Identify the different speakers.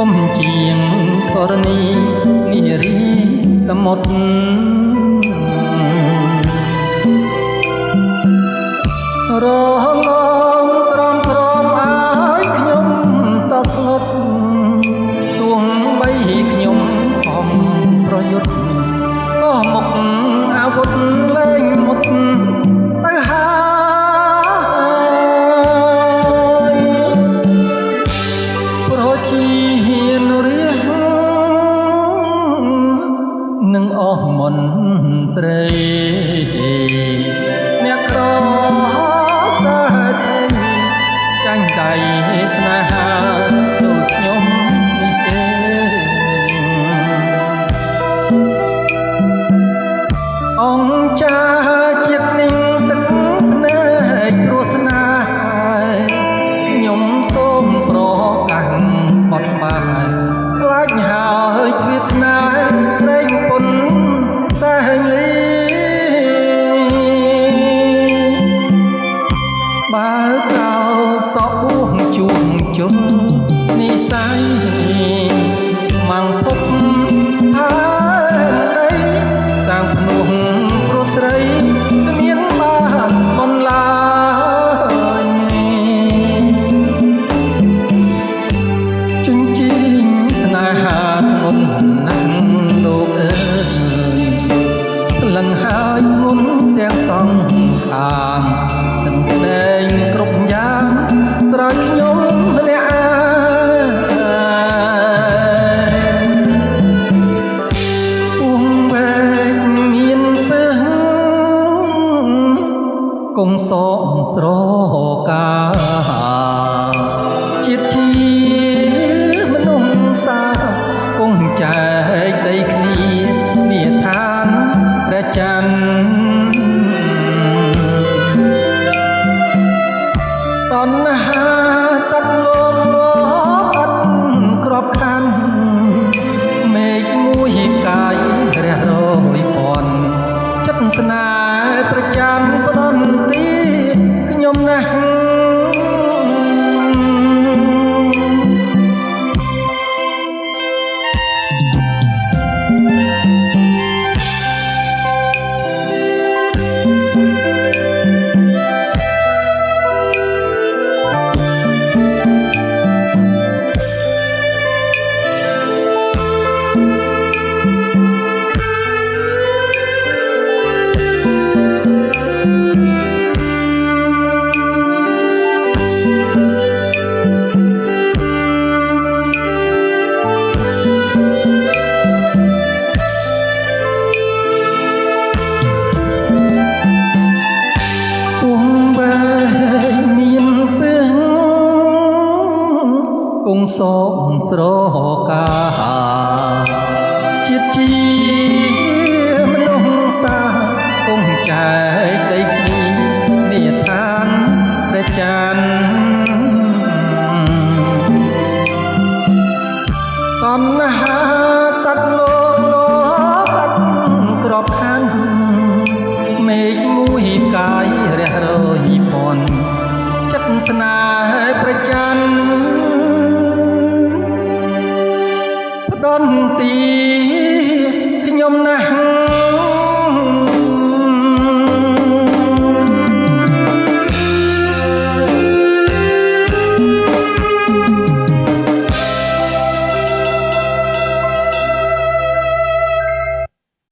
Speaker 1: មជាងធរណីនារីសមុទ្ររងងក្រំក្រំឲ្យខ្ញុំតស្លុតទួងបីខ្ញុំខំប្រយុទ្ធក៏មុខអាវុធលែងមុតទៅហើយប្រជារាស្ត្រនឹងអស់មន្ត្រីអ្នកក្រសាទេចាញ់ដៃស្នេហាដូចខ្ញុំនេះទេអង្គចាជាតិនឹងទឹកភ្នែកព្រោះស្នេហាខ្ញុំសូមប្រកាសស្បត់ស្បាយខ្លាចហើយទ្វាបស្នេហ៍ព្រេងពុនសែងលីបើកោសក់ពោះជួងជុំនិស័យម៉ាំងពុកហើយសាងភ្នោះព្រោះស្រីគ្មានបានបន្លាយជញ្ជីងស្នេហាធ្ងន់ណាស់លោកអើយលឹងហើយធ្ងន់ទាំងសងខាងទាំងភ្នែកគ្រប់យ៉ាងស្រោចខ្ញុំម្នាក់ពួងវែងមានពឹងគង់សងស្រកាជាតិជាមនុស្សសាគង់ចែកដីគ្នានាឋានព្រះច័ន្ទតណ្ហាសត្វលោកអត់ក្របខ័ណ្ឌមេឃមួយកាយរះរយពាន់ចិត្តស្នេហ៍ប្រចាំផ្ដន់ទីខ្ញុំណាស់គង់សោកស្រកាជាតិជាមនុស្សសាគង់ចែកដីគ្នានាឋានព្រះច័ន្ទតណ្ហាសត្វលោកអត់ក្របខ័ណ្ឌមេឃមួយកាយរះរយពាន់ចិត្តស្នេហ៍ព្រះច័ន្ទផ្ដន់ទីខ្ញុំណា